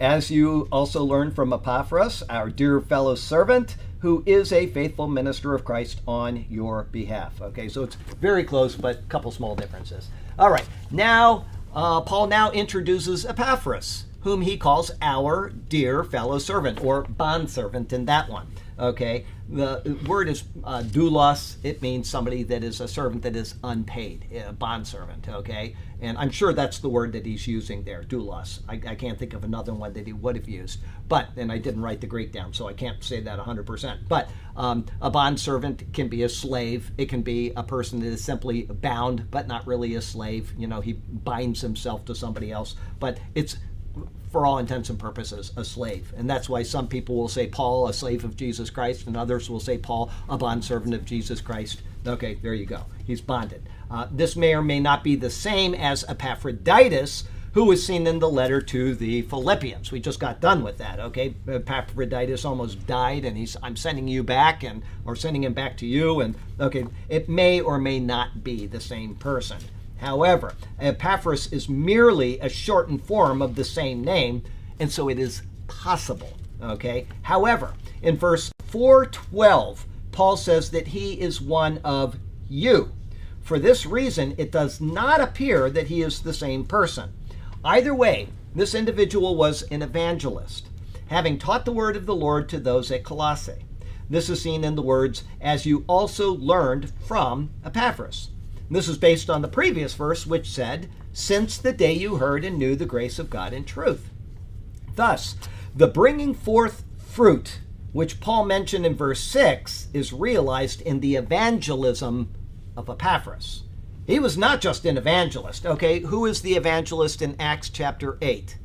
As you also learned from Epaphras, our dear fellow servant, who is a faithful minister of Christ on your behalf. Okay, so it's very close, but a couple small differences. All right, now Paul now introduces Epaphras, whom he calls our dear fellow servant, or bondservant in that one. Okay, the word is doulos. It means somebody that is a servant that is unpaid, a bondservant, okay? And I'm sure that's the word that he's using there, doulos. I can't think of another one that he would have used. And I didn't write the Greek down, so I can't say that 100%. But a bondservant can be a slave. It can be a person that is simply bound, but not really a slave. You know, he binds himself to somebody else. But it's, for all intents and purposes, a slave. And that's why some people will say Paul, a slave of Jesus Christ, and others will say Paul, a bondservant of Jesus Christ. Okay, there you go. He's bonded. This may or may not be the same as Epaphroditus, who was seen in the letter to the Philippians. We just got done with that, okay? Epaphroditus almost died, and I'm sending you back, or sending him back to you, and okay, it may or may not be the same person. However, Epaphras is merely a shortened form of the same name, and so it is possible, okay? However, in verse 4:12, Paul says that he is one of you. For this reason, it does not appear that he is the same person. Either way, this individual was an evangelist, having taught the word of the Lord to those at Colossae. This is seen in the words, as you also learned from Epaphras. This is based on the previous verse, which said, since the day you heard and knew the grace of God in truth. Thus, the bringing forth fruit, which Paul mentioned in verse 6, is realized in the evangelism of Epaphras. He was not just an evangelist, okay? Who is the evangelist in Acts chapter 8?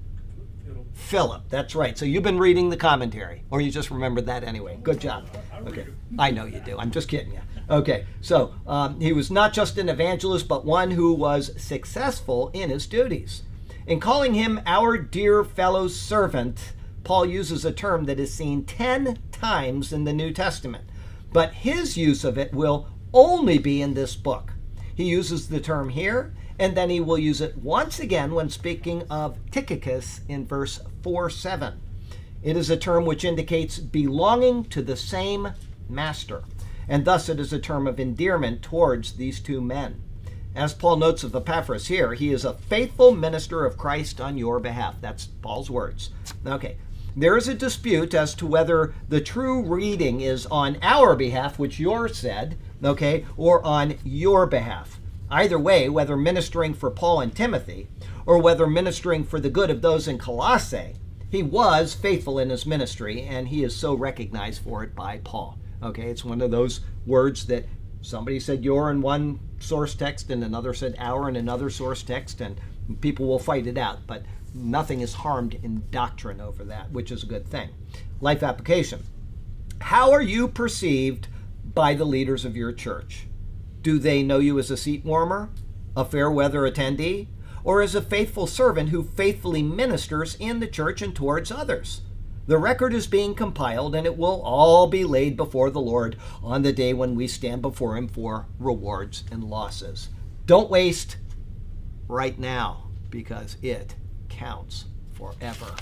Philip, that's right. So you've been reading the commentary, or you just remembered that anyway. Good job. Okay, I know you do. I'm just kidding you. Okay, so he was not just an evangelist, but one who was successful in his duties. In calling him our dear fellow servant, Paul uses a term that is seen 10 times in the New Testament, but his use of it will only be in this book. He uses the term here, and then he will use it once again when speaking of Tychicus in verse 4:7. It is a term which indicates belonging to the same master, and thus it is a term of endearment towards these two men. As Paul notes of Epaphras here, he is a faithful minister of Christ on your behalf. That's Paul's words. Okay, there is a dispute as to whether the true reading is on our behalf, which yours said, okay, or on your behalf. Either way, whether ministering for Paul and Timothy, or whether ministering for the good of those in Colossae, he was faithful in his ministry, and he is so recognized for it by Paul. Okay, it's one of those words that somebody said your in one source text and another said our in another source text, and people will fight it out, but nothing is harmed in doctrine over that, which is a good thing. Life application. How are you perceived by the leaders of your church? Do they know you as a seat warmer, a fair weather attendee, or as a faithful servant who faithfully ministers in the church and towards others? The record is being compiled, and it will all be laid before the Lord on the day when we stand before him for rewards and losses. Don't waste right now, because it counts forever.